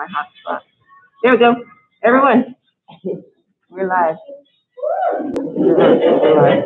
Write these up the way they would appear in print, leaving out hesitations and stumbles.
my hotspot. There we go. Everyone, we're live. We're live.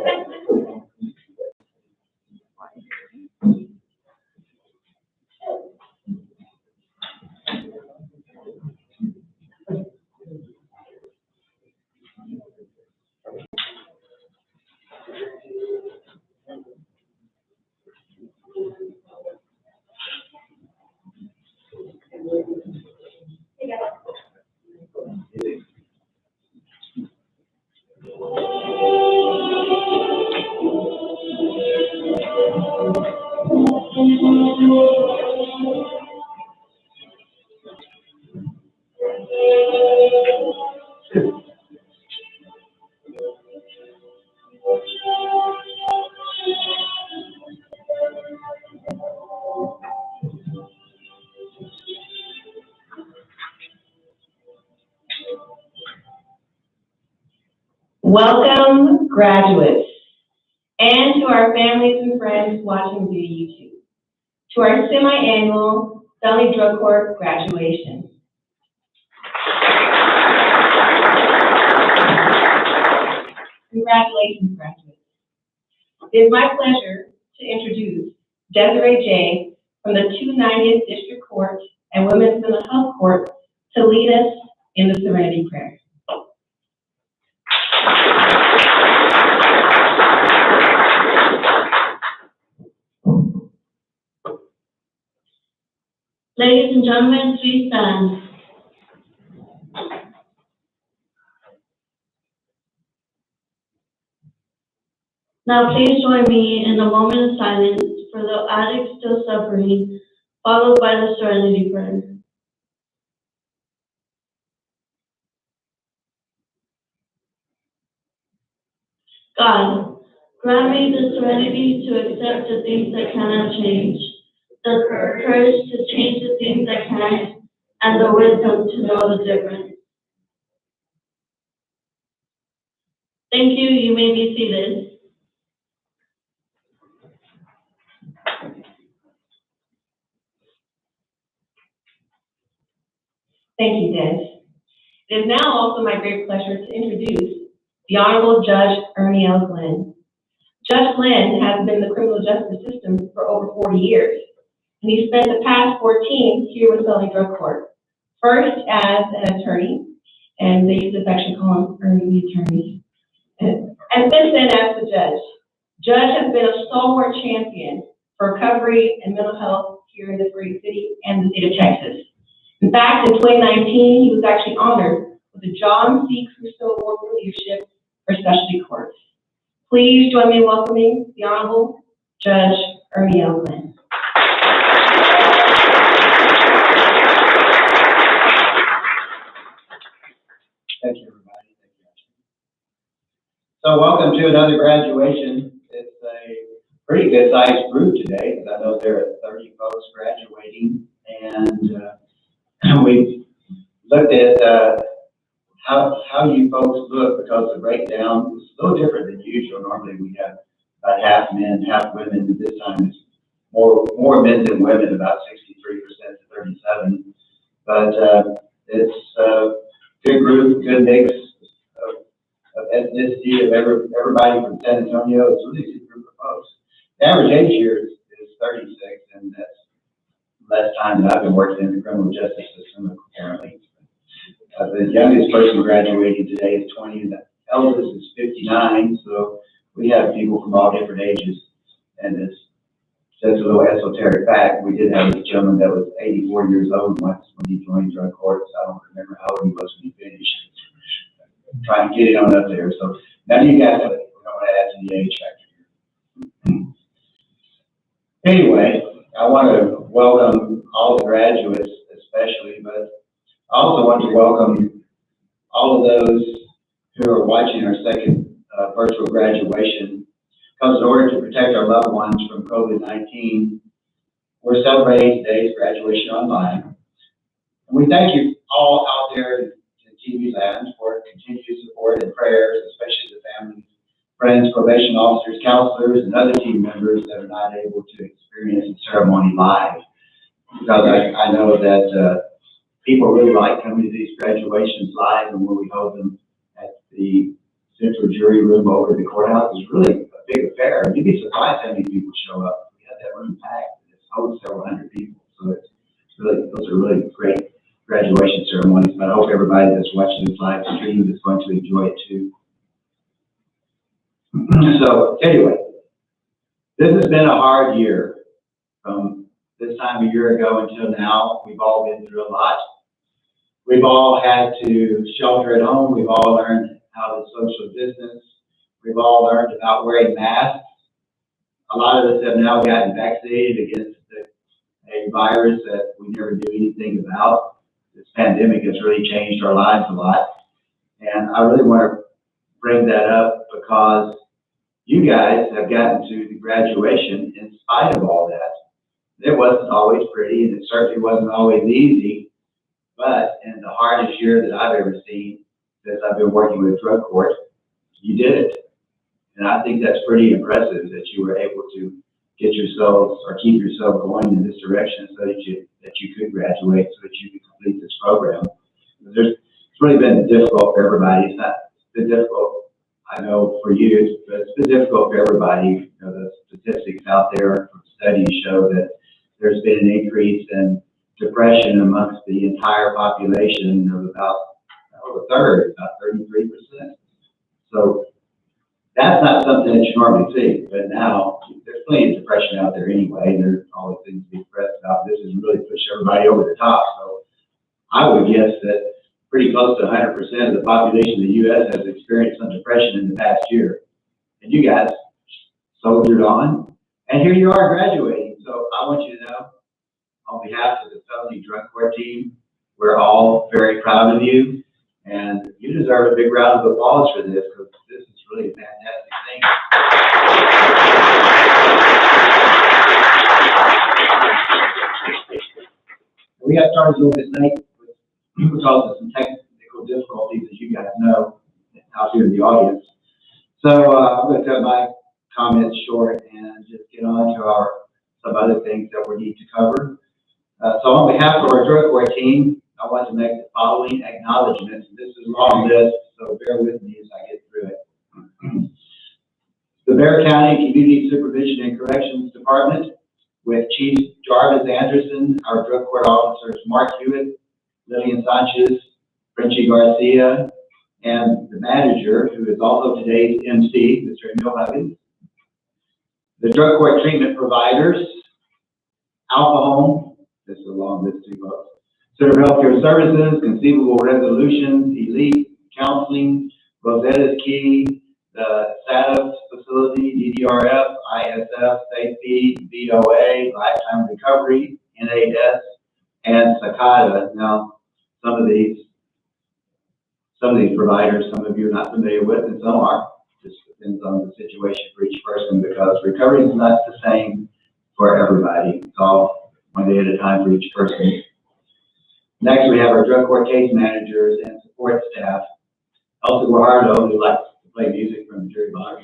Welcome, graduates, and to our families and friends watching via YouTube, to our semi-annual Felony Drug Court graduation. Congratulations, graduates. It is my pleasure to introduce Desiree J. from the 290th District Court and Women's Mental Health Court to lead us in the Serenity Prayer. Ladies and gentlemen, please stand. Now please join me in a moment of silence for the addict still suffering, followed by the Serenity Prayer. God, grant me the serenity to accept the things that cannot change, the courage to change the things that can, and the wisdom to know the difference. Thank you. You may be seated. Thank you, Des. It is now also my great pleasure to introduce the Honorable Judge Ernie L. Glenn. Judge Glenn has been in the criminal justice system for over 40 years, and he spent the past 14 here with Felony Drug Court. First as an attorney, and they used to actually call him Ernie the attorney, and since then as the judge. Judge has been a stalwart champion for recovery and mental health here in this great city and the state of Texas. In fact, in 2019, he was actually honored with the John C. Crusoe Award for Leadership for Specialty Courts. Please join me in welcoming the Honorable Judge Ernie L. Glenn. Thank you, everybody. Thank you. So welcome to another graduation. It's a pretty good sized group today, because I know there are 30 folks graduating, and we looked at how you folks look, because the breakdown is a little different than usual. Normally we have about half men, half women. This time it's more men than women, about 63% to 37%. But it's a good group, good mix of ethnicity of everybody from San Antonio. It's a really good group of folks. The average age here is 36, and that's less time than I've been working in the criminal justice system, apparently. The youngest person graduating today is 20, and the eldest is 59, so we have people from all different ages. And it's just a little esoteric fact, we did have this gentleman that was 84 years old once when he joined drug court, so I don't remember how old he was when he finished. Trying to get it on up there. So none of you guys have it. We don't want to add to the age factor here. Anyway, I want to welcome all the graduates especially, but I also want to welcome all of those who are watching our second virtual graduation, because in order to protect our loved ones from COVID-19, we're celebrating today's graduation online. And we thank you all out there in TV land for continued support and prayers, especially the families, friends, probation officers, counselors, and other team members that are not able to experience the ceremony live. Because I know that people really like coming to these graduations live, and when we hold them at the central jury room over at the courthouse, it's really a big affair. You'd be surprised how many people show up. We had that room packed. It holds several hundred people, so it's really, those are really great graduation ceremonies. But I hope everybody that's watching this live stream is going to enjoy it too. So anyway, this has been a hard year. From this time a year ago until now, we've all been through a lot. We've all had to shelter at home. We've all learned how to social distance. We've all learned about wearing masks. A lot of us have now gotten vaccinated against a virus that we never knew anything about. This pandemic has really changed our lives a lot. And I really want to bring that up because you guys have gotten to the graduation in spite of all that. It wasn't always pretty, and it certainly wasn't always easy, but in the hardest year that I've ever seen since I've been working with drug court, you did it. And I think that's pretty impressive that you were able to get yourselves or keep yourself going in this direction so that you could graduate, so that you could complete this program. It's really been difficult for everybody. It's been difficult, I know, for you, but it's been difficult for everybody. You know, the statistics out there from studies show that there's been an increase in depression amongst the entire population of about a third, about 33%. So that's not something that you normally see, but now there's plenty of depression out there anyway. There's always things to be depressed about. This has really pushed everybody over the top. So I would guess that pretty close to 100% of the population of the U.S. has experienced some depression in the past year. And you guys soldiered on, and here you are graduating. So I want you to know, on behalf of the Felony Drug Court team, we're all very proud of you, and you deserve a big round of applause for this, because this is really a fantastic thing. We got started a little bit late because of some technical difficulties, as you guys know, out here in the audience. So I'm going to cut my comments short and just get on to some other things that we need to cover. So on behalf of our drug court team, I want to make the following acknowledgments. This is a long list, so bear with me as I get through it. The Bexar County Community Supervision and Corrections Department, with Chief Jarvis Anderson, our drug court officers Mark Hewitt, Lillian Sanchez, Frenchie Garcia, and the manager, who is also today's MC, Mr. Emil Huggins. The drug court treatment providers, Alpha Home, this is a long list too, folks. Center of Healthcare Services, Conceivable Resolutions, Elite Counseling, Rosetta's Key, the SATF facility, DDRF, ISF, Safety, VOA, Lifetime Recovery, NAS, and Sakata. Now, some of these providers, some of you are not familiar with, and some are. Just depends on the situation for each person, because recovery is not the same for everybody. It's all one day at a time for each person. Next, we have our drug court case managers and support staff. Elsa Guajardo, who likes to play music from the jury box.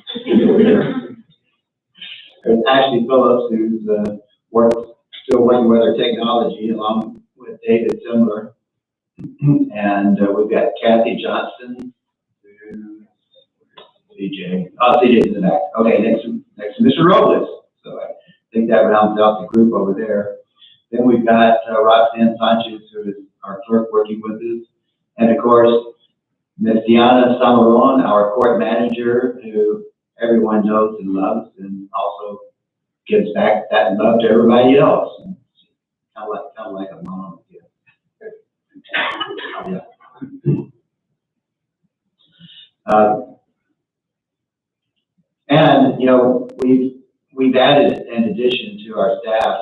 There's Ashley Phillips, who's still working with our technology, along with David Simler. And we've got Kathy Johnson, CJ. Oh, CJ's in the back. Okay, next to Mr. Robles. So I think that rounds out the group over there. Then we've got Roxanne Sanchez, who is our clerk working with us. And of course, Ms. Diana Samaron, our court manager, who everyone knows and loves, and also gives back that love to everybody else. Kind of like a mom. Yeah. And you know, we've added an addition to our staff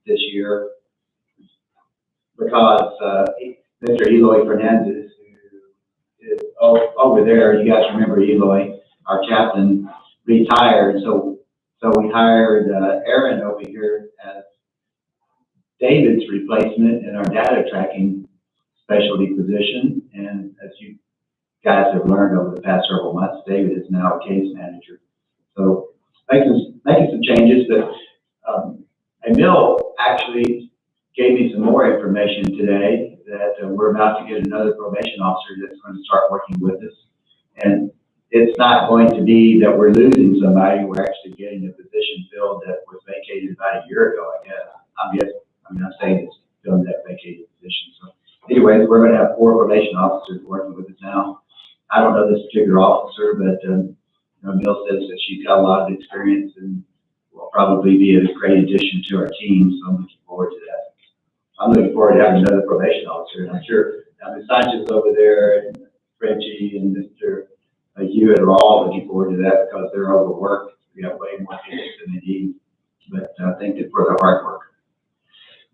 this year, because Mr. Eloy Fernandez, who is over there, you guys remember Eloy, our chaplain, retired. So we hired Aaron over here as David's replacement in our data tracking specialty position. And as you guys have learned over the past several months, David is now a case manager. So making some changes, but Emil actually gave me some more information today that we're about to get another probation officer that's going to start working with us. And it's not going to be that we're losing somebody, we're actually getting a position filled that was vacated about a year ago, I guess. I'm saying it's filling that vacated position. So anyways, we're going to have 4 probation officers working with us now. I don't know this particular officer, but Mill says that she's got a lot of experience and will probably be a great addition to our team, so I'm looking forward to that. I'm looking forward to having another probation officer, and I'm sure Ms. Sanchez over there, and Frenchie, and Mr. Hewitt are all looking forward to that because they're overworked. We have way more cases than they need, but thank you for the hard work.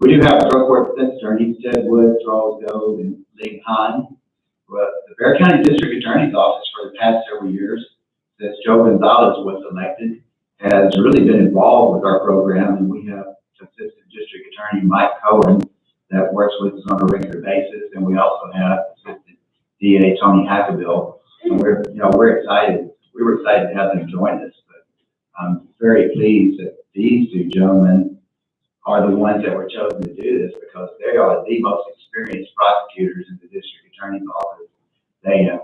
We do have a drug court defense attorney, Ted Woods, Charles Gold, and Lee Hahn. Well, the Bexar County District Attorney's Office for the past several years, since Joe Gonzalez was elected, has really been involved with our program, and we have Assistant District Attorney Mike Cohen that works with us on a regular basis, and we also have Assistant DA Tony Hackabill. And we're excited. We were excited to have them join us, but I'm very pleased that these 2 gentlemen are the ones that were chosen to do this because they are the most experienced prosecutors in the district attorney's office. They have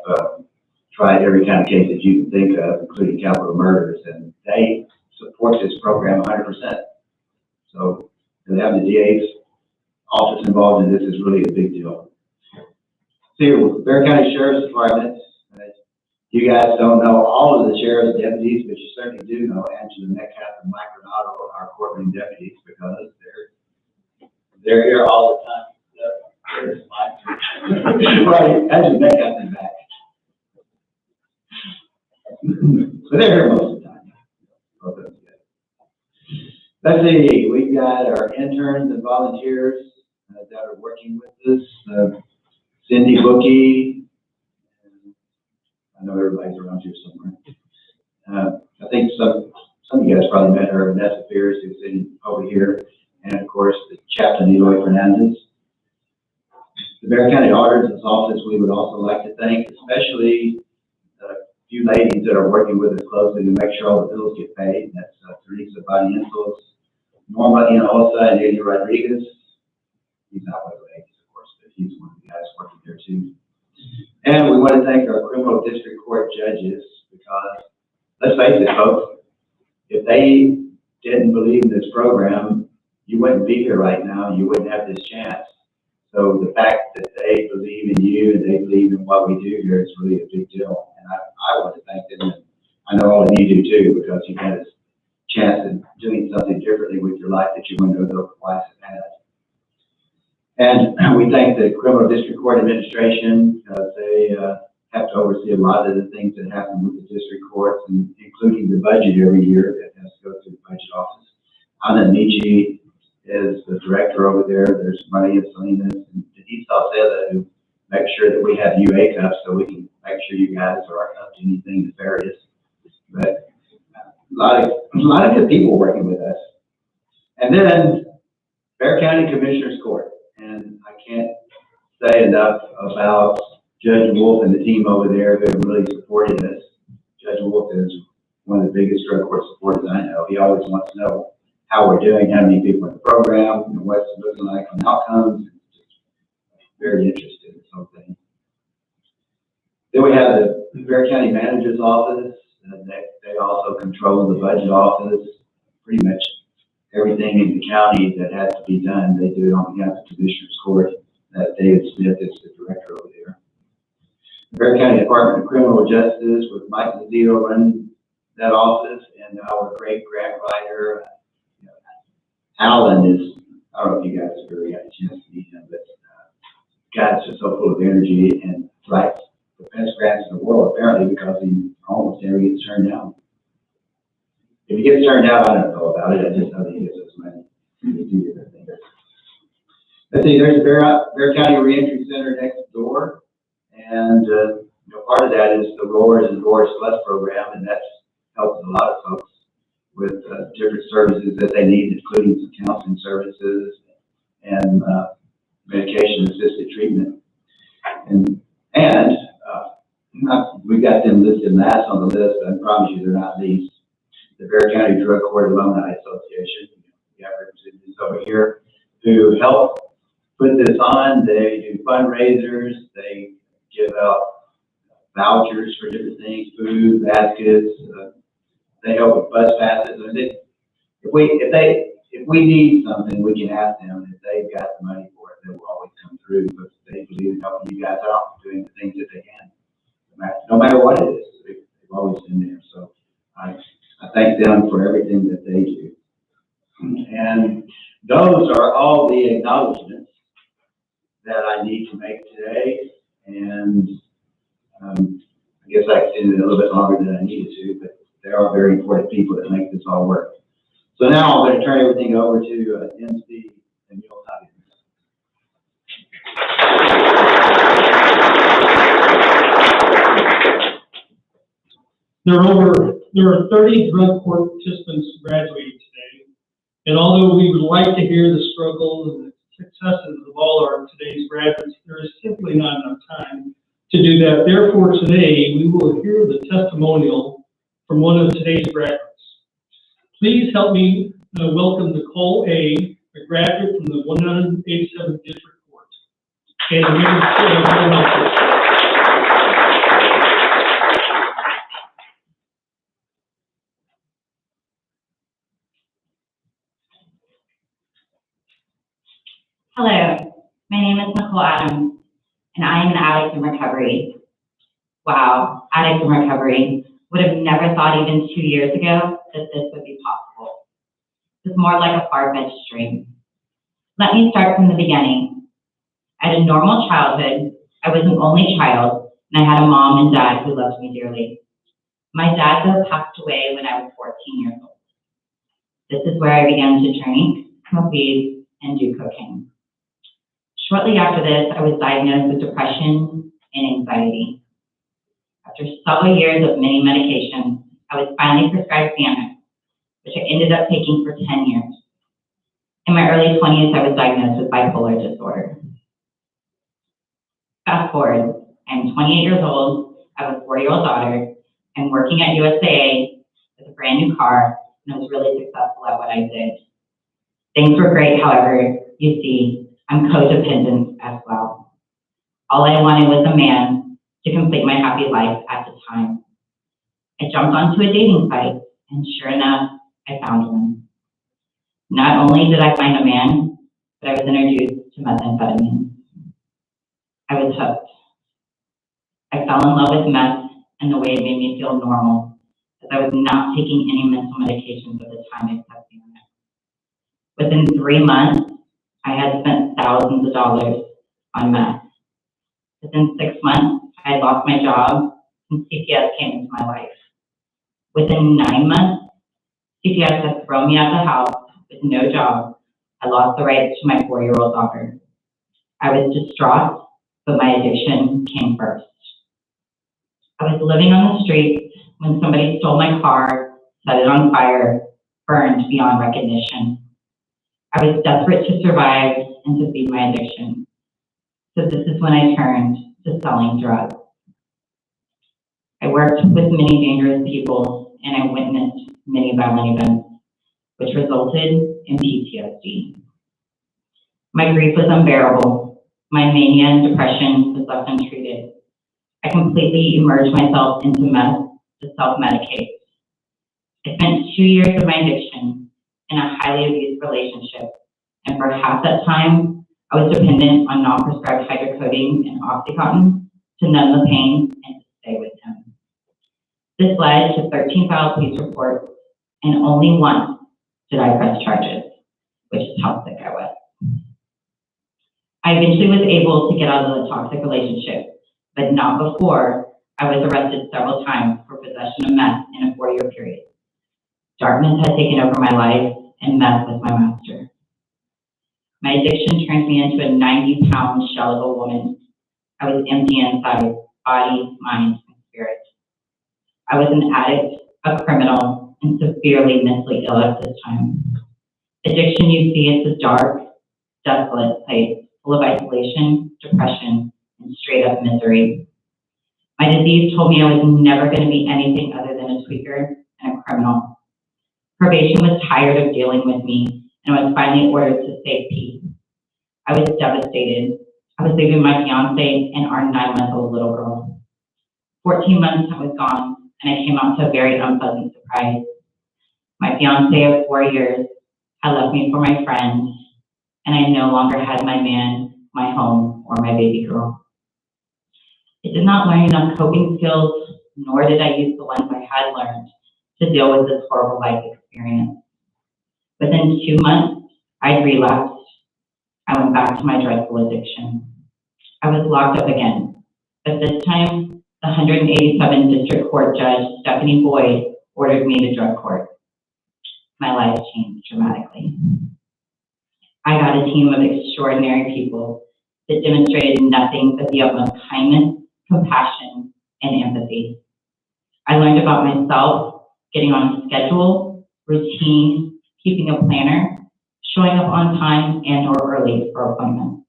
tried every kind of case that you can think of, including capital murders, and they support this program 100%. So to have the DA's office involved in this is really a big deal. So, Bexar County Sheriff's Department, you guys don't know all of the sheriff's deputies, but you certainly do know Angela Metcalf and Mike Renato, our courtroom deputies, because they're here all the time. There's Mike. Right, Angela Metcalf is back. So they're here most of the time. Let's see, we've got our interns and volunteers that are working with us. Cindy Bookie. I know everybody's around here somewhere. I think some of you guys probably met her, Vanessa Pierce, who's sitting over here, and of course the Chaplain Eloy Fernandez. The Bexar County Auditor's Office we would also like to thank, especially a few ladies that are working with us closely to make sure all the bills get paid. That's Teresa Badientos, Norma Hinojosa, and Eddie Rodriguez. He's not one of the ladies, of course, but he's one of the guys working there too. And we want to thank our criminal district court judges because, let's face it, folks, if they didn't believe in this program, you wouldn't be here right now. You wouldn't have this chance. So the fact that they believe in you and they believe in what we do here is really a big deal. And I want to thank them. And I know all of you do too, because you had this chance of doing something differently with your life that you wouldn't have otherwise had. And we thank the Criminal District Court Administration because they have to oversee a lot of the things that happen with the district courts, and including the budget every year that has to go through the budget office. Anna Nietzsche is the director over there. There's Maria Salinas and Denise Salceda who make sure that we have UA cups so we can make sure you guys are up to anything nefarious. But a lot of good people working with us. And then Bexar County Commissioner's Court. And I can't say enough about Judge Wolf and the team over there who have really supported us. Judge Wolf is one of the biggest drug court supporters I know. He always wants to know how we're doing, how many people in the program, and what's it looking like on outcomes. Very interested in this whole thing. Then we have the Bexar County Manager's Office. They also control the budget office. Pretty much everything in the county that has to be done, they do it on behalf of the Commissioner's Court. David Smith is the director over there. The Bexar County Department of Criminal Justice with Mike Lazio running that office, and our great grant writer, Alan is, I don't know if you guys have really got a chance to meet him, but God's just so full of energy and writes the best grants in the world, apparently, because he almost never gets turned down. If he gets turned down, I don't know about it. I just know that he gets us money to do different things. Let's see, there's a Bexar County Reentry Center next door, and part of that is the Roars and Roars Plus program, and that's helped a lot of folks with different services that they need, including some counseling services and medication-assisted treatment. And we got them listed last on the list, but I promise you they're not least. The Bexar County Drug Court Alumni Association, we have representatives over here. who help put this on. They do fundraisers, they give out vouchers for different things, food, baskets, they help with bus passes. And if we need something, we can ask them. If they've got the money for it, they will always come through, because they believe in helping you guys out, doing the things that they can. No matter what it is, they've always been there. So I thank them for everything that they do. And those are all the acknowledgments that I need to make today. And I guess I extended it a little bit longer than I needed to, but there are very important people that make this all work. So now I'm going to turn everything over to MC and Nicole Adams. There are 30 drug court participants graduating today, and although we would like to hear the struggles and the successes of all our today's graduates, there is simply not enough time to do that. Therefore, today we will hear the testimonial from one of today's graduates. Please help me welcome Nicole A., a graduate from the 187th District Court. And Hello, my name is Nicole Adams, and I am an addict in recovery. Wow, addict in recovery. Would have never thought even 2 years ago that this would be possible. It's more like a far-fetched dream. Let me start from the beginning. I had a normal childhood. I was an only child, and I had a mom and dad who loved me dearly. My dad, though, passed away when I was 14 years old. This is where I began to drink, smoke weed, and do cocaine. Shortly after this, I was diagnosed with depression and anxiety. After several years of many medications, I was finally prescribed Xanax, which I ended up taking for 10 years. In my early 20s, I was diagnosed with bipolar disorder. Fast forward, I'm 28 years old, I have a 4-year-old daughter, I'm working at USAA with a brand new car, and I was really successful at what I did. Things were great, however, you see, I'm codependent as well. All I wanted was a man to complete my happy life at the time. I jumped onto a dating site, and sure enough, I found one. Not only did I find a man, but I was introduced to methamphetamine. I was hooked. I fell in love with meth and the way it made me feel normal, as I was not taking any mental medications at the time except Xanax. Within 3 months, I had spent thousands of dollars on meth. Within 6 months, I had lost my job and CPS came into my life. Within 9 months, CPS had thrown me out of the house with no job. I lost the rights to my 4-year-old daughter. I was distraught, but my addiction came first. I was living on the streets when somebody stole my car, set it on fire, burned beyond recognition. I was desperate to survive and to feed my addiction. So this is when I turned to selling drugs. I worked with many dangerous people and I witnessed many violent events, which resulted in PTSD. My grief was unbearable. My mania and depression was left untreated. I completely immersed myself into meth to self-medicate. I spent 2 years of my addiction in a highly abusive relationship, and for half that time, I was dependent on non-prescribed hydrocodone and Oxycontin to numb the pain and to stay with him. This led to 13 filed police reports, and only once did I press charges, which is how sick I was. I eventually was able to get out of the toxic relationship, but not before I was arrested several times for possession of meth in a 4-year period. Darkness had taken over my life, and meth was my master. My addiction turned me into a 90-pound shell of a woman. I was empty inside, body, mind, and spirit. I was an addict, a criminal, and severely mentally ill at this time. Addiction, you see, is a dark, desolate place full of isolation, depression, and straight-up misery. My disease told me I was never going to be anything other than a tweaker and a criminal. Probation was tired of dealing with me and was finally ordered to safe peace. I was devastated. I was leaving my fiance and our 9-month-old little girl. 14 months I was gone, and I came out to a very unpleasant surprise. My fiance of 4 years had left me for my friend, and I no longer had my man, my home, or my baby girl. I did not learn enough coping skills, nor did I use the ones I had learned to deal with this horrible life experience. Within 2 months, I relapsed. I went back to my dreadful addiction. I was locked up again, but this time, the 187 District Court Judge, Stephanie Boyd, ordered me to drug court. My life changed dramatically. I got a team of extraordinary people that demonstrated nothing but the utmost kindness, compassion, and empathy. I learned about myself, getting on a schedule, routine, keeping a planner, showing up on time and or early for appointments.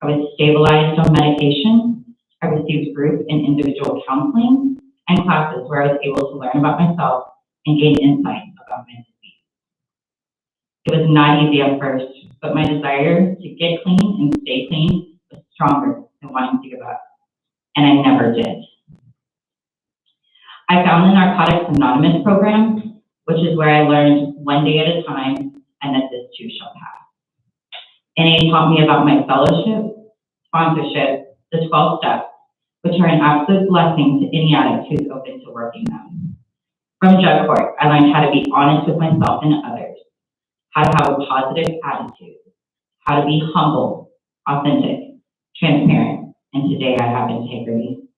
I was stabilized on medication. I received group and individual counseling and classes where I was able to learn about myself and gain insight about my disease. It was not easy at first, but my desire to get clean and stay clean was stronger than wanting to give up, and I never did. I found the Narcotics Anonymous program, which is where I learned one day at a time and that this too shall pass. NA taught me about my fellowship, sponsorship, the 12 steps, which are an absolute blessing to any addict who's open to working them. From drug court, I learned how to be honest with myself and others, how to have a positive attitude, how to be humble, authentic, transparent, and today I have integrity.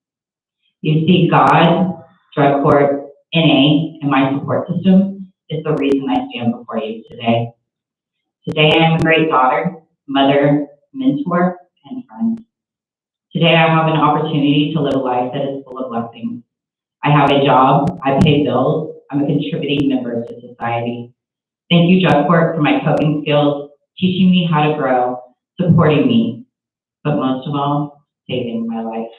You see, God, drug court, NA, and my support system is the reason I stand before you today. Today I am a great daughter, mother, mentor, and friend. Today I have an opportunity to live a life that is full of blessings. I have a job, I pay bills, I'm a contributing member to society. Thank you, drug court, for my coping skills, teaching me how to grow, supporting me, but most of all, saving my life.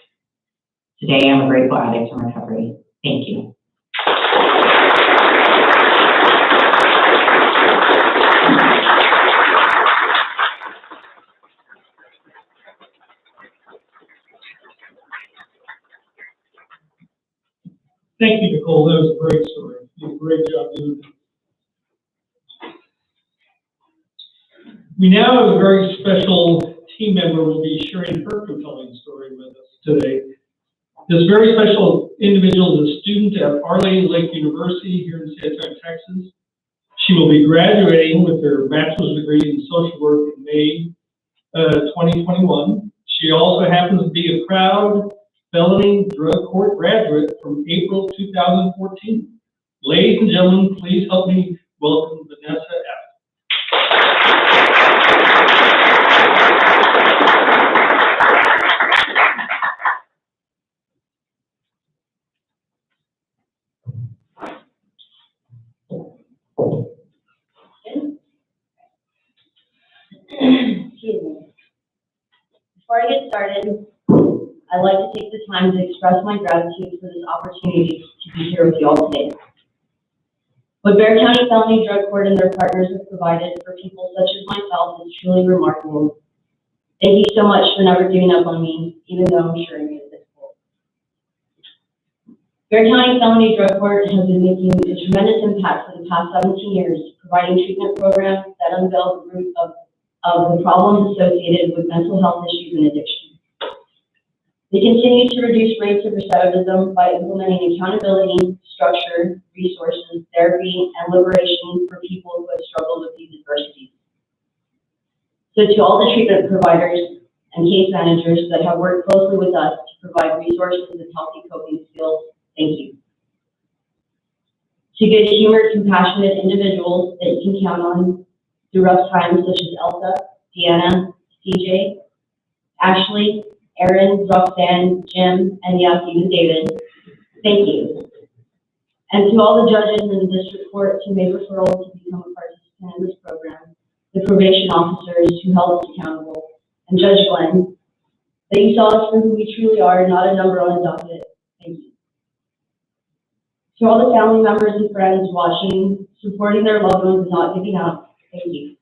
Today I'm a grateful addict in recovery. Thank you. Thank you, Nicole. That was a great story. You did a great job doing it. We now have a very special team member who will be sharing her compelling story with us today. This very special individual is a student at Our Lady Lake University here in San Antonio, Texas. She will be graduating with her bachelor's degree in social work in May 2021. She also happens to be a proud Felony drug court graduate from April 2014. Ladies and gentlemen, please help me welcome Vanessa Excuse me. Before I get started, I'd like to take the time to express my gratitude for this opportunity to be here with you all today. What Bexar County Felony Drug Court and their partners have provided for people such as myself is truly remarkable. Thank you so much for never giving up on me, even though I'm sure it is difficult. Bexar County Felony Drug Court has been making a tremendous impact for the past 17 years, providing treatment programs that unveil the root of the problems associated with mental health issues and addiction. They continue to reduce rates of recidivism by implementing accountability, structure, resources, therapy, and liberation for people who have struggled with these adversities. So to all the treatment providers and case managers that have worked closely with us to provide resources and healthy coping skills, thank you. To good-humored, compassionate individuals that you can count on through rough times, such as Elsa, Deanna, CJ, Ashley, Aaron, Roxanne, Jim, and yes, even David, thank you. And to all the judges in the district court who made referrals to become a participant in this program, the probation officers who held us accountable, and Judge Glenn, that you saw us for who we truly are, not a number on a docket. Thank you. To all the family members and friends watching, supporting their loved ones and not giving up, Thank you.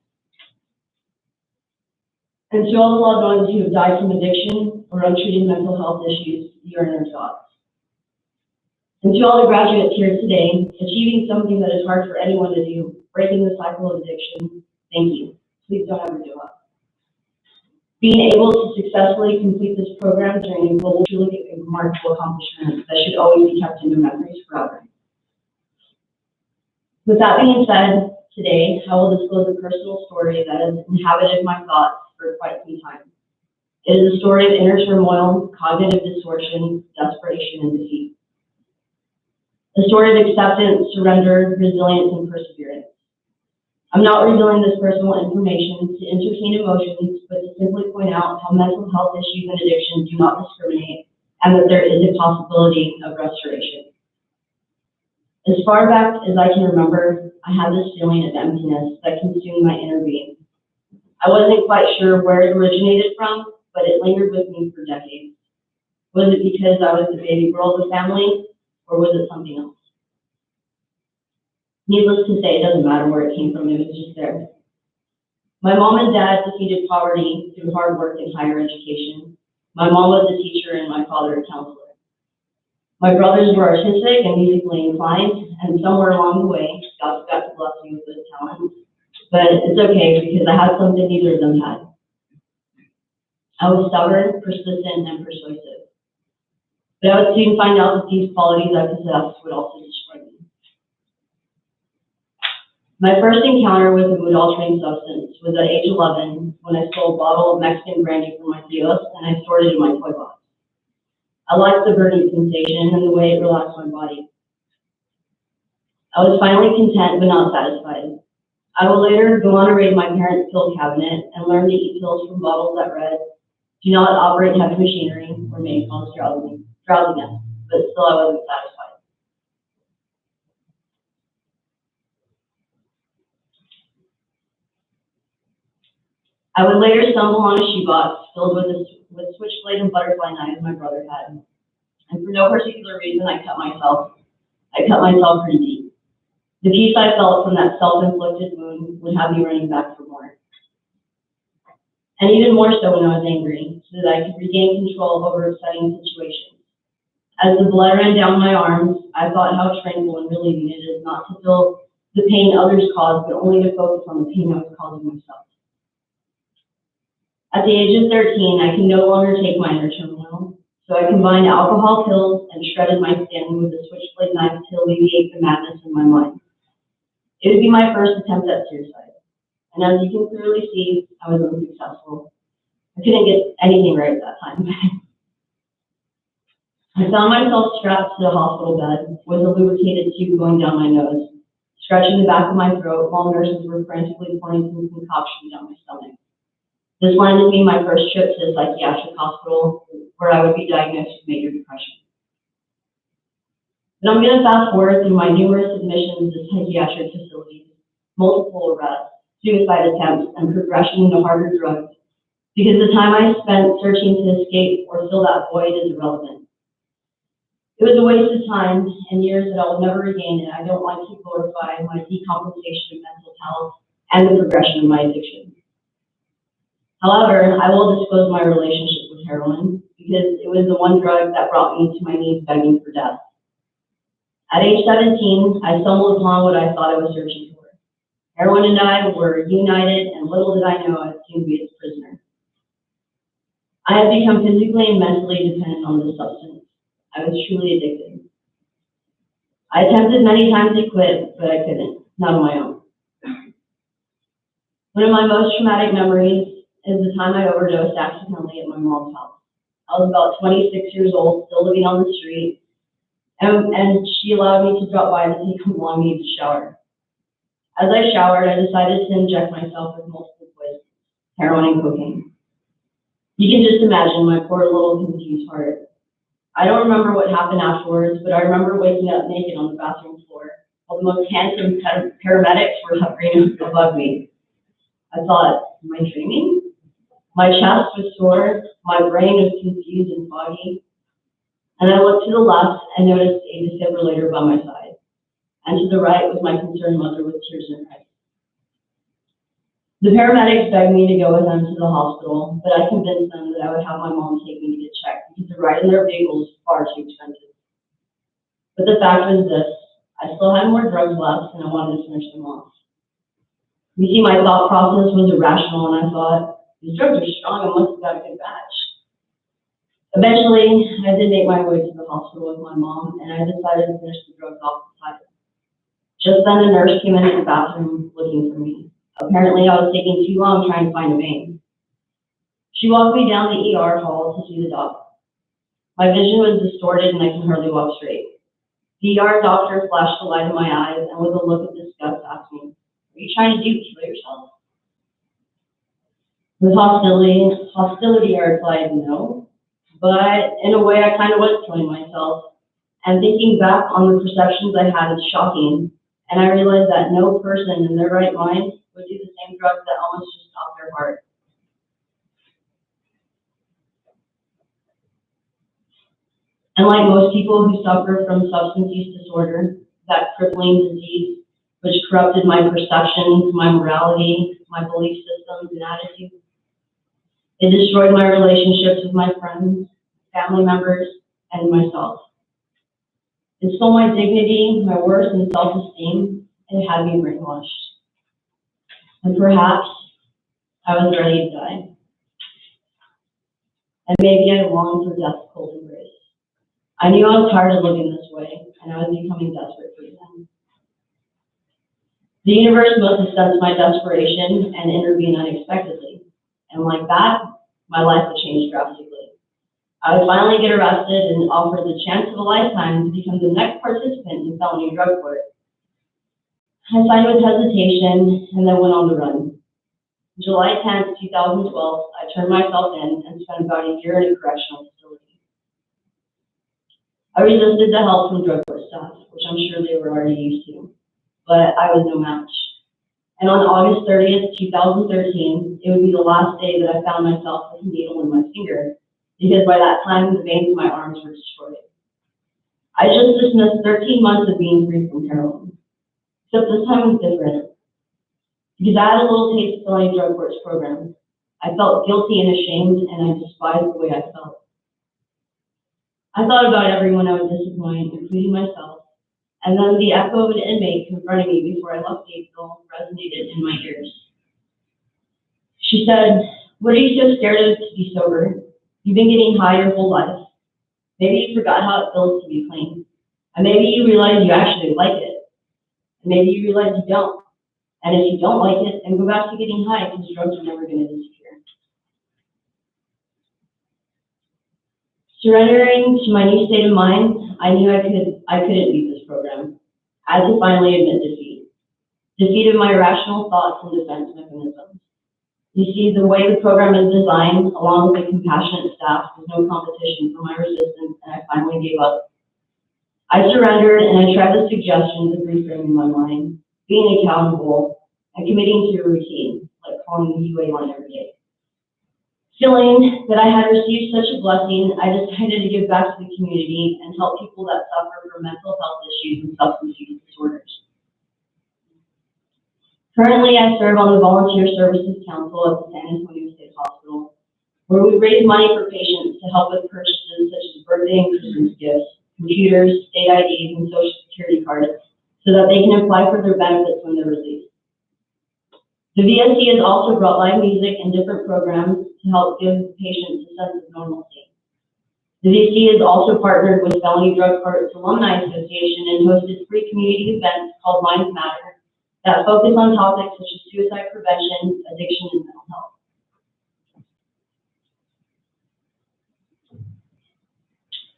And to all the loved ones who have died from addiction or untreated mental health issues, you are in our thoughts. And to all the graduates here today, achieving something that is hard for anyone to do, breaking the cycle of addiction, thank you. Please don't ever give up. Being able to successfully complete this program during a global, truly remarkable accomplishment that should always be kept in your memories forever. With that being said, today I will disclose a personal story that has inhabited my thoughts for quite some time. It is a story of inner turmoil, cognitive distortion, desperation, and defeat. A story of acceptance, surrender, resilience, and perseverance. I'm not revealing this personal information to entertain emotions, but to simply point out how mental health issues and addiction do not discriminate, and that there is a possibility of restoration. As far back as I can remember, I had this feeling of emptiness that consumed my inner being. I wasn't quite sure where it originated from, but it lingered with me for decades. Was it because I was the baby girl of the family, or was it something else? Needless to say, it doesn't matter where it came from, it was just there. My mom and dad defeated poverty through hard work and higher education. My mom was a teacher and my father a counselor. My brothers were artistic and musically inclined, and somewhere along the way, God got to bless me with those talents. But it's okay, because I had something neither of them had. I was stubborn, persistent, and persuasive. But I would soon find out that these qualities I possessed would also destroy me. My first encounter with a mood-altering substance was at age 11, when I stole a bottle of Mexican brandy from my tíos and I stored it in my toy box. I liked the burning sensation and the way it relaxed my body. I was finally content but not satisfied. I would later go on to raid my parents' pill cabinet and learn to eat pills from bottles that read, "Do not operate heavy machinery or may cause drowsiness," but still I wasn't satisfied. I would later stumble on a shoebox filled with switchblade and butterfly knives my brother had. And for no particular reason, I cut myself pretty deep. The peace I felt from that self-inflicted wound would have me running back for more. And even more so when I was angry, so that I could regain control over upsetting situations. As the blood ran down my arms, I thought how tranquil and relieving it is not to feel the pain others caused, but only to focus on the pain I was causing myself. At the age of 13, I could no longer take my inner turmoil, so I combined alcohol pills and shredded my skin with a switchblade knife to alleviate the madness in my mind. It would be my first attempt at suicide, and as you can clearly see, I was unsuccessful. I couldn't get anything right at that time. I found myself strapped to the hospital bed with a lubricated tube going down my nose, stretching the back of my throat while nurses were frantically pouring some concoction down my stomach. This landed me my first trip to the psychiatric hospital, where I would be diagnosed with major depression. But I'm going to fast forward through my numerous admissions to psychiatric facilities, multiple arrests, suicide attempts, and progression into harder drugs, because the time I spent searching to escape or fill that void is irrelevant. It was a waste of time and years that I will never regain, and I don't want to glorify my decompensation of mental health and the progression of my addiction. However, I will disclose my relationship with heroin, because it was the one drug that brought me to my knees begging for death. At age 17, I stumbled upon what I thought I was searching for. Heroin and I were united, and little did I know I would soon be its prisoner. I had become physically and mentally dependent on this substance. I was truly addicted. I attempted many times to quit, but I couldn't, not on my own. One of my most traumatic memories is the time I overdosed accidentally at my mom's house. I was about 26 years old, still living on the street, and she allowed me to drop by to take a long need to shower. As I showered, I decided to inject myself with multiple poisons, heroin and cocaine. You can just imagine my poor little confused heart. I don't remember what happened afterwards, but I remember waking up naked on the bathroom floor, while the most handsome paramedics were hovering above me. I thought, am I dreaming? My chest was sore, my brain was confused and foggy, and I looked to the left and noticed a defibrillator by my side, and to the right was my concerned mother with tears in her eyes. The paramedics begged me to go with them to the hospital, but I convinced them that I would have my mom take me to get checked because the ride in their vehicle was far too expensive. But the fact was this, I still had more drugs left and I wanted to finish them off. You see, my thought process was irrational and I thought, these drugs are strong, I must have got a good batch. Eventually, I did make my way to the hospital with my mom and I decided to finish the drugs off beside her. Just then a nurse came into the bathroom looking for me. Apparently, I was taking too long trying to find a vein. She walked me down the ER hall to see the doctor. My vision was distorted and I could hardly walk straight. The ER doctor flashed the light in my eyes and with a look of disgust asked me, "Are you trying to kill yourself?" With hostility, I replied, "No." But in a way, I kind of was killing myself. And thinking back on the perceptions I had is shocking. And I realized that no person in their right mind would do the same drugs that almost just stopped their heart. And like most people who suffer from substance use disorder, that crippling disease, which corrupted my perceptions, my morality, my belief systems and attitudes, it destroyed my relationships with my friends, family members, and myself. It stole my dignity, my worth, and self-esteem, and it had me brainwashed. And perhaps I was ready to die. And maybe I longed for death's cold embrace. I knew I was tired of living this way, and I was becoming desperate for them. The universe must have sensed my desperation and intervened unexpectedly. And like that, my life would change drastically. I would finally get arrested and offered the chance of a lifetime to become the next participant in felony drug court. I signed with hesitation and then went on the run. July 10th, 2012, I turned myself in and spent about a year in a correctional facility. I resisted the help from drug court staff, which I'm sure they were already used to, but I was no match. And on August 30th, 2013, it would be the last day that I found myself with a needle in my finger, because by that time, the veins in my arms were destroyed. I just dismissed 13 months of being free from heroin, except this time was different. Because I had a little taste of felony drug court's program. I felt guilty and ashamed, and I despised the way I felt. I thought about everyone I would disappoint, including myself, and then the echo of an inmate confronting me before I left Gatesville resonated in my ears. She said, "What are you so scared of to be sober? You've been getting high your whole life. Maybe you forgot how it feels to be clean. And maybe you realize you actually like it. And maybe you realize you don't. And if you don't like it, then go back to getting high because drugs are never going to disappear." Surrendering to my new state of mind, I knew I couldn't beat this program. I had to finally admit defeat. Defeat of my irrational thoughts and defense mechanisms. You see, the way the program is designed, along with the compassionate staff, was no competition for my resistance, and I finally gave up. I surrendered, and I tried the suggestions of reframing my mind, being accountable, and committing to a routine, like calling the UA line every day. Feeling that I had received such a blessing, I decided to give back to the community and help people that suffer from mental health issues and substance use disorders. Currently, I serve on the Volunteer Services Council at the San Antonio State Hospital, where we raise money for patients to help with purchases such as birthday and Christmas gifts, computers, state IDs, and social security cards, so that they can apply for their benefits when they're released. The VSC has also brought live music and different programs to help give patients a sense of normalcy. The VSC has also partnered with Felony Drug Court's Alumni Association and hosted free community events called Minds Matter that focus on topics such as suicide prevention, addiction, and mental health.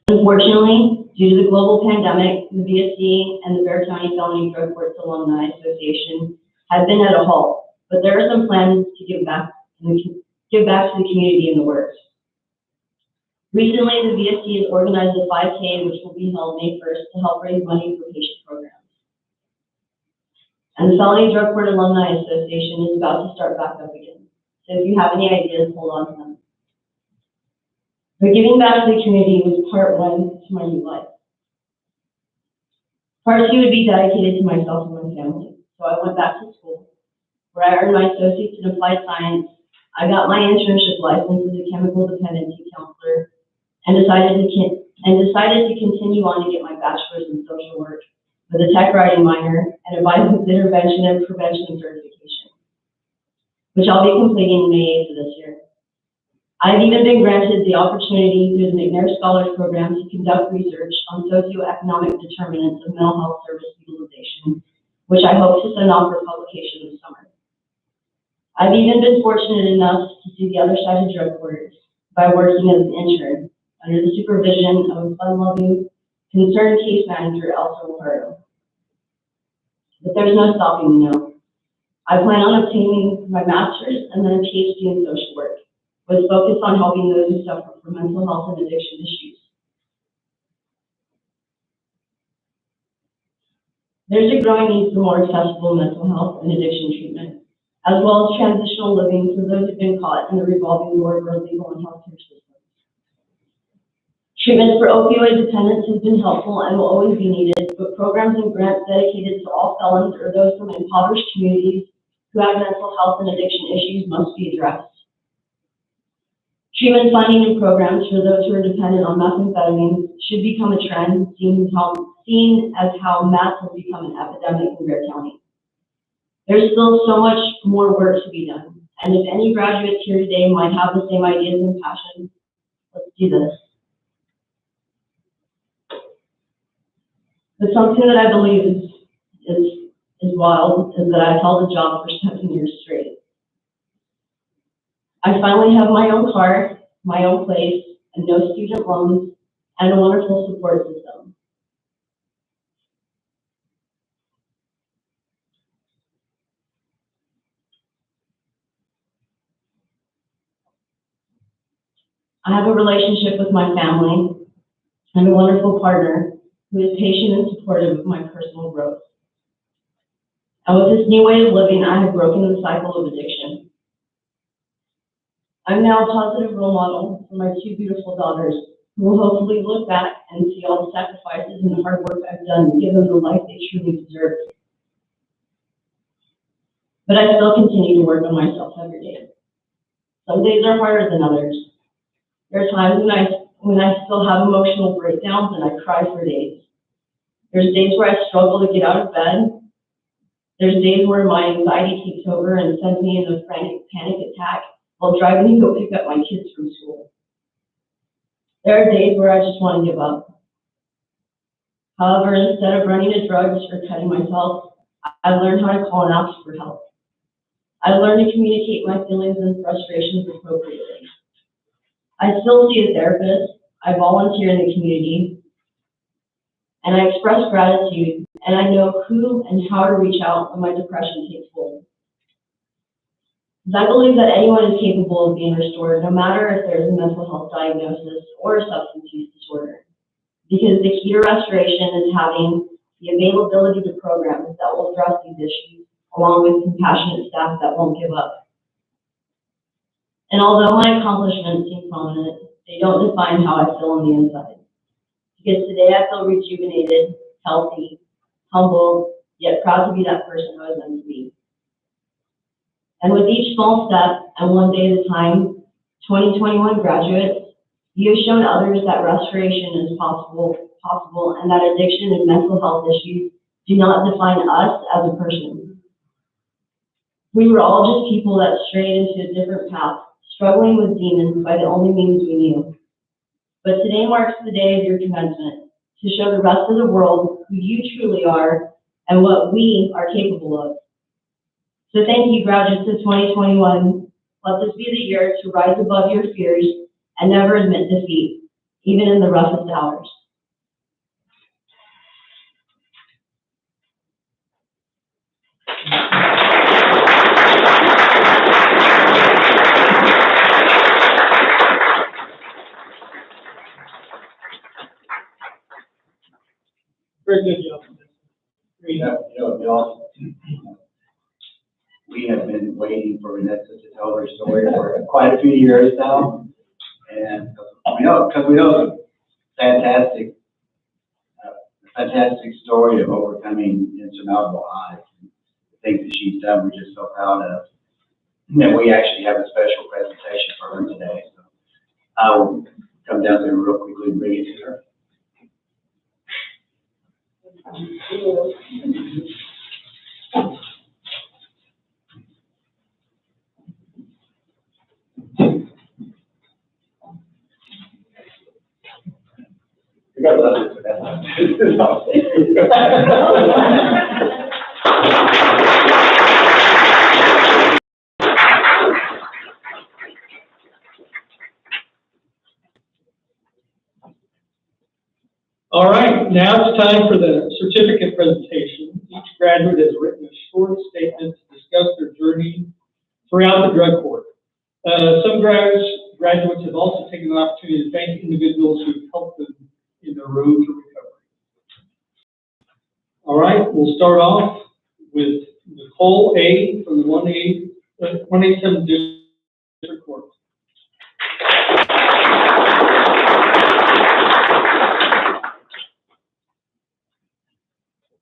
Unfortunately, due to the global pandemic, the VSC and the Bexar County Felony Drug Court's Alumni Association have been at a halt, but there are some plans to give back to the community in the works. Recently, the VSC has organized a 5K, which will be held May 1st to help raise money for patient programs. And the Felony Drug Court Alumni Association is about to start back up again. So if you have any ideas, hold on to them. But giving back to the community was part one to my new life. Part two would be dedicated to myself and my family. So I went back to school. where I earned my associate's in applied science. I got my internship license as a chemical dependency counselor and decided to continue on to get my bachelor's in social work with a tech writing minor and a violence intervention and prevention certification, which I'll be completing May 8th of this year. I've even been granted the opportunity through the McNair Scholars Program to conduct research on socioeconomic determinants of mental health service utilization, which I hope to send off for publication this summer. I've even been fortunate enough to see the other side of drug court by working as an intern under the supervision of a fun-loving, concerned case manager, Elsa Lombardo. But there's no stopping me now. I plan on obtaining my master's and then a PhD in social work, with focus on helping those who suffer from mental health and addiction issues. There's a growing need for more accessible mental health and addiction treatment, as well as transitional living for those who've been caught in the revolving door of our legal and healthcare systems. Treatment for opioid dependence has been helpful and will always be needed, but programs and grants dedicated to all felons or those from impoverished communities who have mental health and addiction issues must be addressed. Treatment funding and programs for those who are dependent on methamphetamine should become a trend, seen as how meth has become an epidemic in Bear County. There's still so much more work to be done, and if any graduates here today might have the same ideas and passions, let's do this. But something that I believe is wild is that I've held a job for 7 years straight. I finally have my own car, my own place, and no student loans, and a wonderful support system. I have a relationship with my family and a wonderful partner who is patient and supportive of my personal growth. And with this new way of living, I have broken the cycle of addiction. I'm now a positive role model for my two beautiful daughters, who will hopefully look back and see all the sacrifices and the hard work I've done to give them the life they truly deserve. But I still continue to work on myself every day. Some days are harder than others. There are times when I still have emotional breakdowns and I cry for days. There's days where I struggle to get out of bed. There's days where my anxiety takes over and sends me into a frantic panic attack while driving to go pick up my kids from school. There are days where I just want to give up. However, instead of running to drugs or cutting myself, I've learned how to call and ask for help. I've learned to communicate my feelings and frustrations appropriately. I still see a therapist, I volunteer in the community, and I express gratitude, and I know who and how to reach out when my depression takes hold. Because I believe that anyone is capable of being restored, no matter if there's a mental health diagnosis or a substance use disorder. Because the key to restoration is having the availability to programs that will address these issues, along with compassionate staff that won't give up. And although my accomplishments seem prominent, they don't define how I feel on the inside. Because today I feel rejuvenated, healthy, humble, yet proud to be that person I was meant to be. And with each small step and one day at a time, 2021 graduates, you have shown others that restoration is possible, and that addiction and mental health issues do not define us as a person. We were all just people that strayed into a different path, struggling with demons by the only means we knew. But today marks the day of your commencement, to show the rest of the world who you truly are and what we are capable of. So thank you, graduates of 2021. Let this be the year to rise above your fears and never admit defeat, even in the roughest hours. Very good job. Bill, we have been waiting for Vanessa to tell her story for quite a few years now, and because we know the fantastic story of overcoming insurmountable odds. things that she's done, we're just so proud of. And then we actually have a special presentation for her today. So I'll come down there real quickly and bring it to her. You got love for that. All right, now it's time for the certificate presentation. Each graduate has written a short statement to discuss their journey throughout the drug court. Some graduates have also taken the opportunity to thank individuals who have helped them in their road to recovery. All right, we'll start off with Nicole A. from the 187 District Court.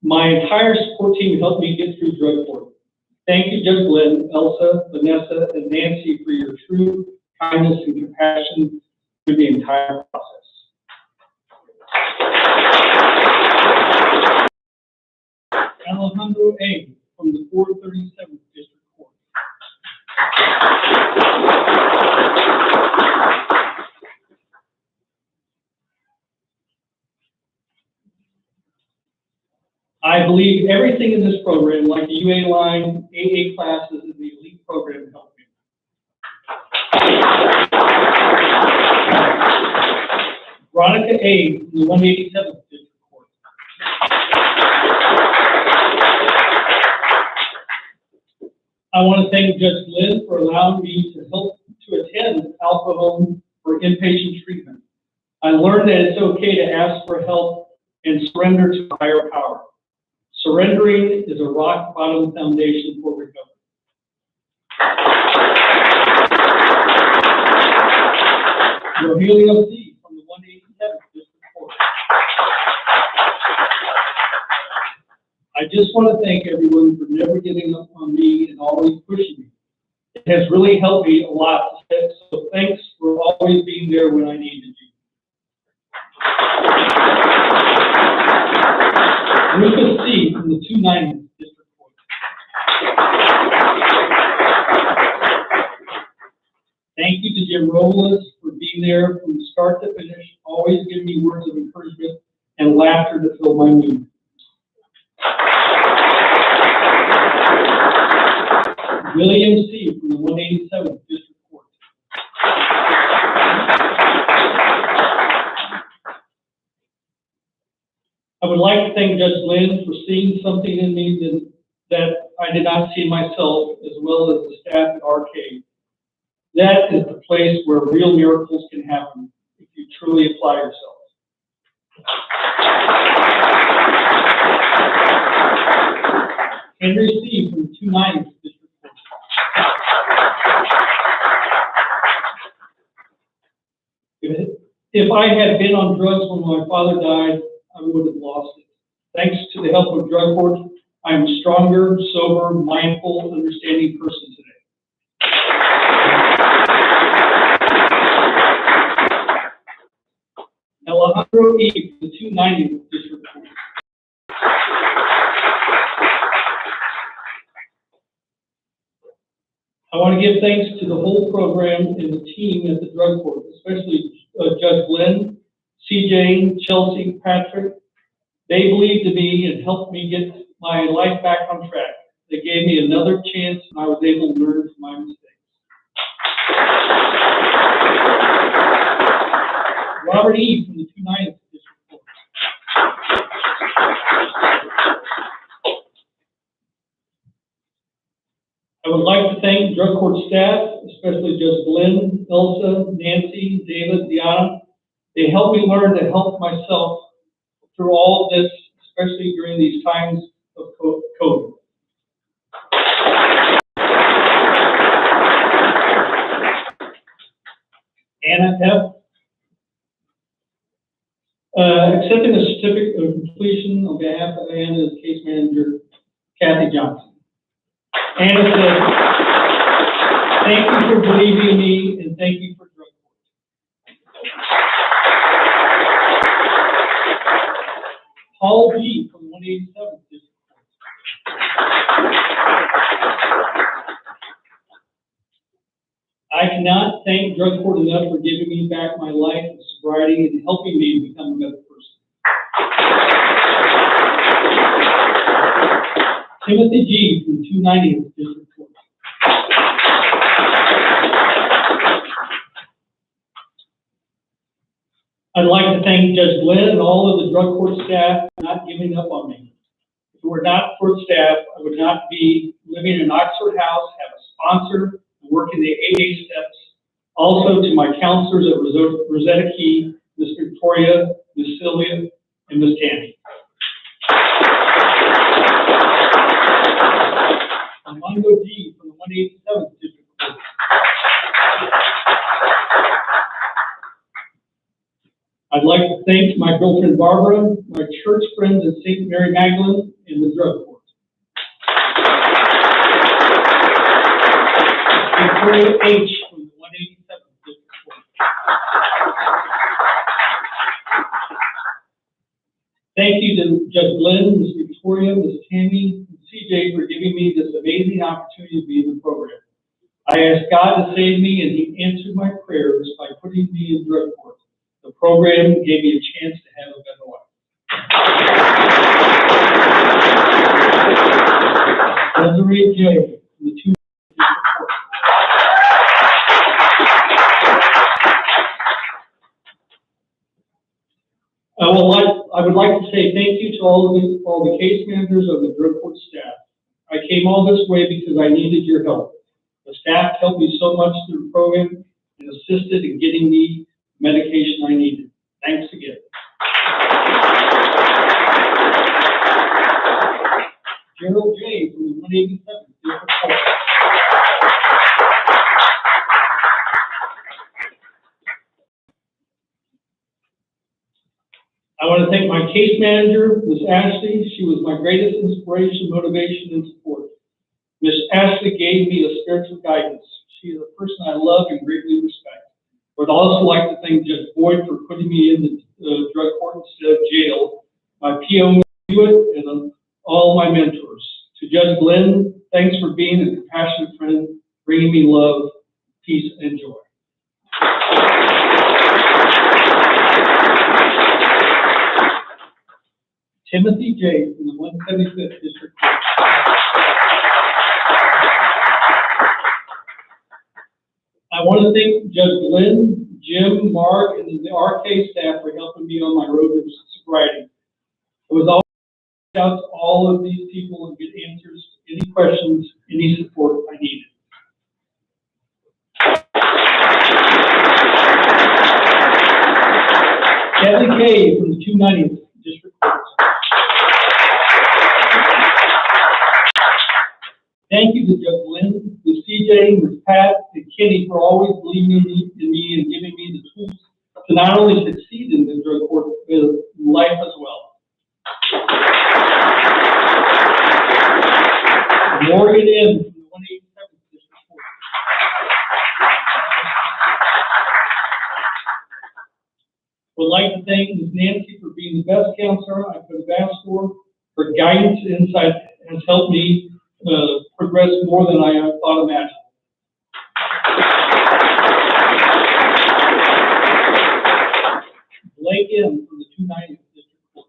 My entire support team helped me get through drug court. Thank you, Judge Glenn, Elsa, Vanessa, and Nancy for your true kindness and compassion through the entire process. Alejandro A. from the 437th District Court. I believe everything in this program, like the UA line, AA classes, and the elite program helped me. Veronica A. from the 187th District Court. I want to thank Judge Lynn for allowing me to help to attend Alpha Home for inpatient treatment. I learned that it's okay to ask for help and surrender to a higher power. Surrendering is a rock bottom foundation for recovery. Rogelio C. from the 187th District Court. I just want to thank everyone for never giving up on me and always pushing me. It has really helped me a lot, so thanks for always being there when I needed you. Lucas C. from the 290th District Court. Thank you to Jim Robles for being there from start to finish, always giving me words of encouragement and laughter to fill my mood. William C. from the 187th District Court. I would like to thank Judge Lynn for seeing something in me that I did not see myself, as well as the staff at RK. That is the place where real miracles can happen if you truly apply yourself. Henry C. from the 290th District Court. If I had been on drugs when my father died, I would have lost it. Thanks to the help of drug court, I am a stronger, sober, mindful, understanding person today. Alejandro E. from the 290th District Court. I want to give thanks to the whole program and the team at the drug court, especially Judge Glenn, CJ, Chelsea, Patrick. They believed in me and helped me get my life back on track. They gave me another chance and I was able to learn from my mistakes. Robert E. from the 290th District Court. I would like to thank drug court staff, especially Judge Glenn, Elsa, Nancy, David, Deanna. They helped me learn to help myself through all of this, especially during these times of COVID. Anna F. Accepting a certificate of completion on behalf of Anna's case manager, Kathy Johnson. Anna said, thank you for believing in me and thank you for drug court. Paul G. from 187th District Court. I cannot thank drug court enough for giving me back my life and sobriety and helping me become a better person. Timothy G. from 290th District Court. I'd like to thank Judge Glenn and all of the drug court staff for not giving up on me. If it were not for staff, I would not be living in an Oxford house, have a sponsor, and work in the AA steps. Also to my counselors at Rosetta Key, Miss Victoria, Miss Sylvia, and Miss Tammy. Armando G. from the 187th District Court. I'd like to thank my girlfriend Barbara, my church friends at St. Mary Magdalene, and the drug court. Victoria H. from the 187th District Court. Thank you to Judge Glenn, Ms. Victoria, Ms. Tammy, and CJ for giving me this amazing opportunity to be in the program. I asked God to save me, and He answered my prayers by putting me in drug court. The program gave me a chance to have a better life. Desiree J. from the 2 District Court. I would like to say thank you to all the case managers of the drug court staff. I came all this way because I needed your help. The staff helped me so much through the program and assisted in getting me medication I needed. Thanks again. Gerald J. from the 187th District Court. I want to thank my case manager, Miss Ashley. She was my greatest inspiration, motivation, and support. Miss Ashley gave me the spiritual guidance. She is a person I love and greatly respect. I would also like to thank Judge Boyd for putting me in the drug court instead of jail, my PO Hewitt, and all my mentors. To Judge Glenn, thanks for being a compassionate friend, bringing me love, peace, and joy. Timothy J. from the 175th District Court. I want to thank Judge Glenn, Jim, Mark, and the RK staff for helping me on my road to sobriety. I was always out to all of these people and get answers to any questions, any support I needed. Kathy K. from the 290th District Court. Thank you to Judge Lynn, the CJ, Ms. Pat, and Kenny for always believing in me and giving me the tools to not only succeed in the drug court, but in life as well. Morgan M. from the 187th District Court. Would like to thank Ms. Nancy for being the best counselor I could have asked for. Her guidance and insight has helped me progress more than I thought imaginable. Blake M. from the 290th District Court.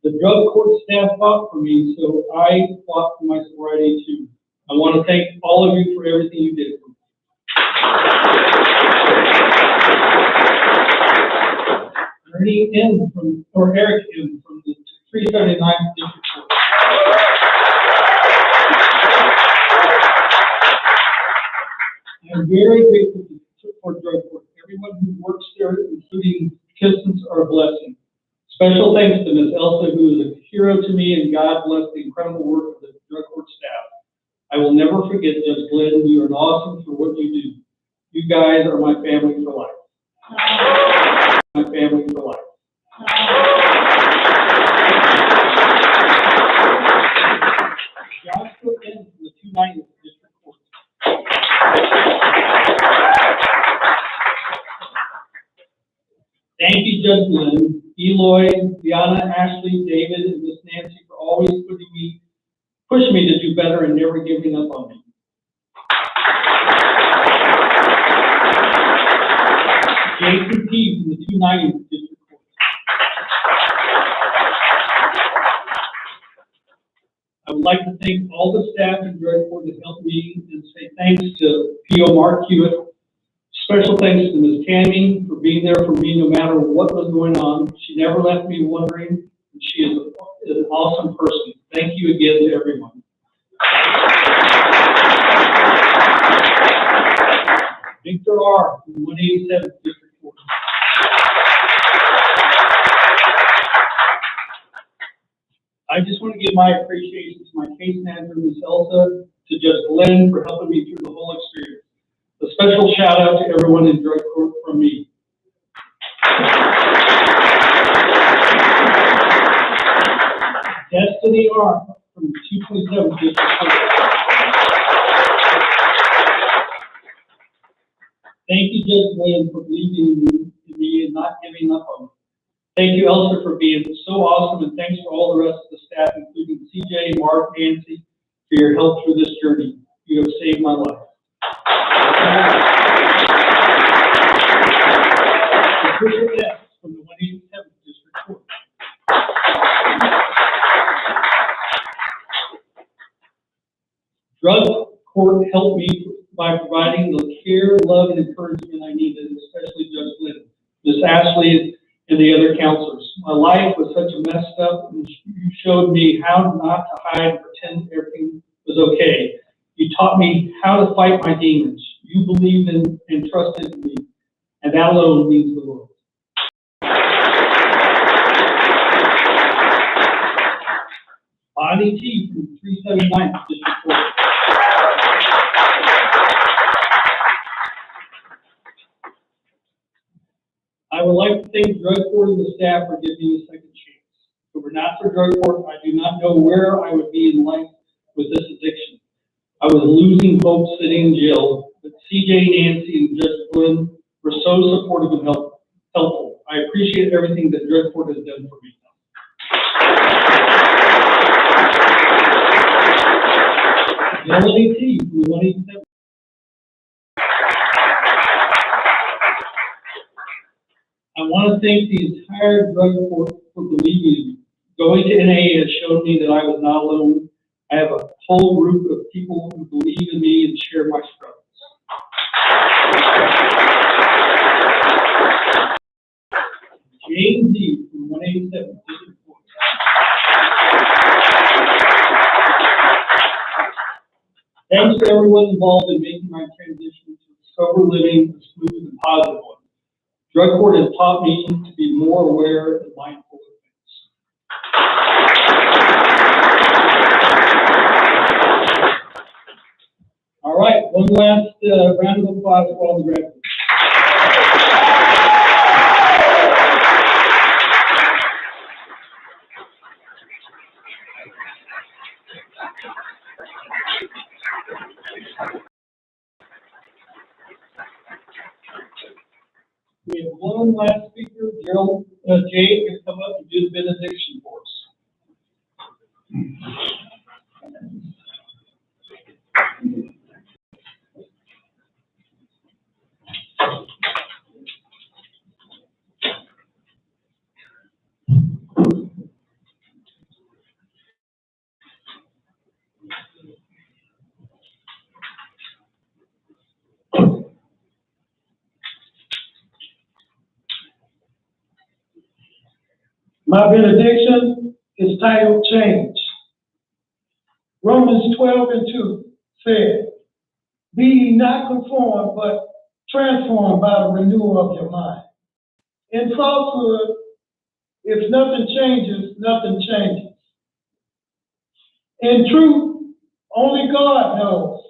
The drug court staff fought for me, so I fought for my sobriety too. I want to thank all of you for everything you did for me. Ernie M. or Eric M. from the 379th District Court. I'm very grateful for drug court. Everyone who works there, including participants, are a blessing. Special thanks to Ms. Elsa, who is a hero to me, and God bless the incredible work of the drug court staff. I will never forget Judge Glenn. You are awesome for what you do. You guys are my family for life. My family for life. Judge Lynn, Eloy, Deanna, Ashley, David, and Miss Nancy for always pushing me to do better and never giving up on me. Jason P. from the 290th District Court. I would like to thank all the staff and drug court that helped me and say thanks to P.O. Mark Hewitt. Special thanks to Ms. Tammy for being there for me no matter what was going on. She never left me wondering, and she is an awesome person. Thank you again to everyone. Victor R. from 187th District Court. I just want to give my appreciation to my case manager, Ms. Elsa, to Judge Glenn for helping me through the whole experience. A special shout out to everyone in drug court from me. Destiny R. from 227th District Court. Thank you, Judge Glenn, for believing in me and not giving up on me. Thank you, Elsa, for being so awesome, and thanks for all the rest of the staff, including CJ, Mark, Nancy, for your help through this journey. You have saved my life. Patricia S. from the 187th District Court. Drug court helped me by providing the care, love, and encouragement I needed, especially Judge Glenn, Miss Ashley, and the other counselors. My life was such a messed up, and you showed me how not to hide and pretend everything was okay. You taught me how to fight my demons. You believed in and trusted in me, and that alone means the world. Bonnie T. from 379th District Court. I would like to thank drug court and the staff for giving me a second chance. If it were not for drug court, I do not know where I would be in life with this addiction. I was losing hope sitting in jail, but CJ, Nancy, and Judge Glenn were so supportive and helpful. I appreciate everything that drug court has done for me. Melanie T. from 187. I want to thank the entire drug court for believing in me. Going to NA has shown me that I was not alone. I have a whole group of people who believe in me and share my struggles. James D. from 187 District Court. Thanks to everyone involved in making my transition to sober living a smooth and positive one. Drug court has taught me to be more aware and mindful of things. All right, one last round of applause for all the graduates. We have one last speaker, Gerald Jay, can come up and do the benediction for us. My benediction is titled Change. Romans 12:2 said, "Be ye not conformed, but transformed by the renewal of your mind." In falsehood, if nothing changes, nothing changes. In truth, only God knows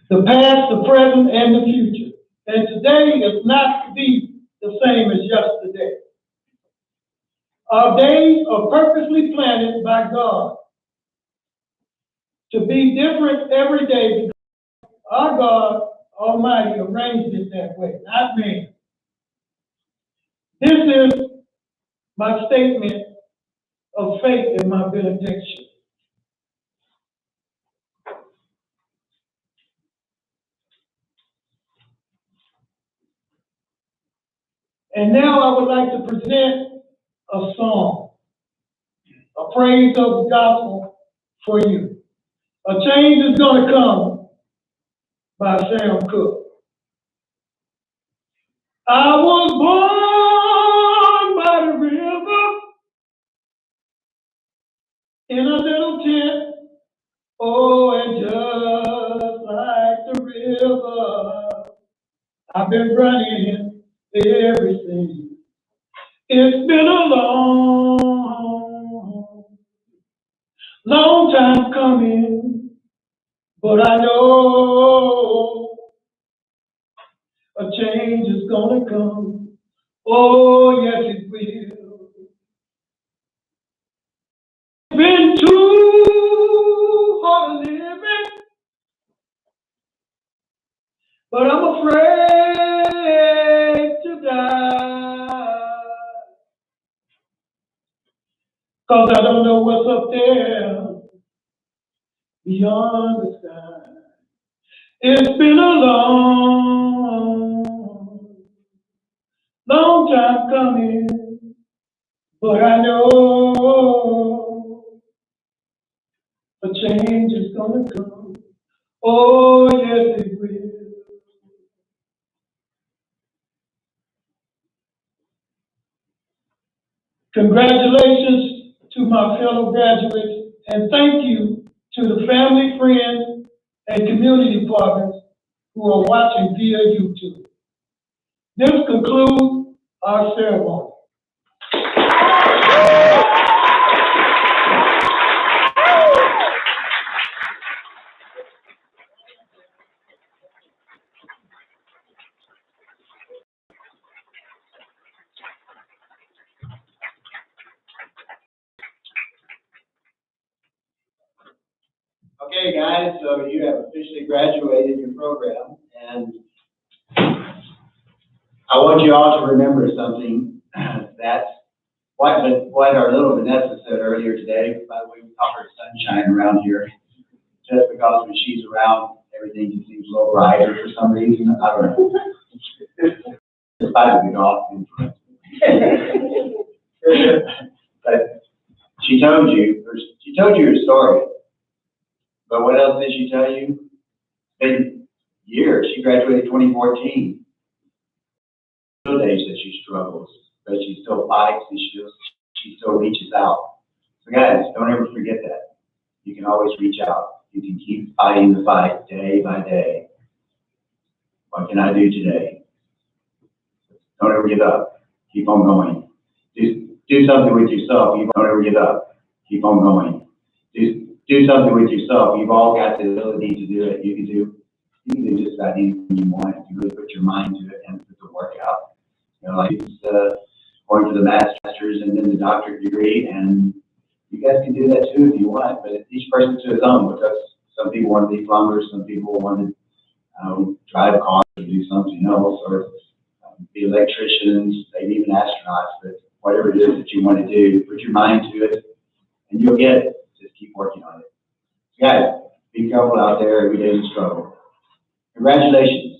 the past, the present, and the future. And today is not to be the same as yesterday. Our days are purposely planted by God to be different every day because our God Almighty arranged it that way, not man. This is my statement of faith in my benediction. And now I would like to present a song, a praise of the gospel for you. A Change Is Gonna Come by Sam Cooke. I was born by the river in a little tent, oh, and just like the river, I've been running ever since. It's been a long time coming, but I know a change is gonna come. Oh, yes, it will. It's been too hard living, but I'm afraid to die, 'cause I don't know what's up there beyond the sky. It's been a long time coming, but I know a change is gonna come. Oh, yes, it will. Congratulations to my fellow graduates, and thank you to the family, friends, and community partners who are watching via YouTube. This concludes our ceremony. Okay, guys, so you have officially graduated your program, and I want you all to remember something that what our little Vanessa said earlier today. By the way, we call her sunshine around here, just because when she's around, everything just seems a little brighter for some reason. I don't know. Despite the golf influence. But she told you your story. But what else did she tell you? It's been years. She graduated 2014. Still days that she struggles, but she still fights and she still reaches out. So guys, don't ever forget that. You can always reach out. You can keep fighting the fight day by day. What can I do today? Don't ever give up. Keep on going. Do something with yourself. You don't ever give up. Keep on going. Do something with yourself. You've all got the ability to do it. You can do just about anything you want if you really put your mind to it and put the work out. You know, like it's going for the master's and then the doctorate degree, and you guys can do that too if you want. But each person to his own, because some people want to be plumbers, some people want to drive cars or do something else, or be electricians, maybe even astronauts. But whatever it is that you want to do, put your mind to it, and you'll get it. Just keep working on it. Guys, be careful out there. Every day is a struggle. Congratulations.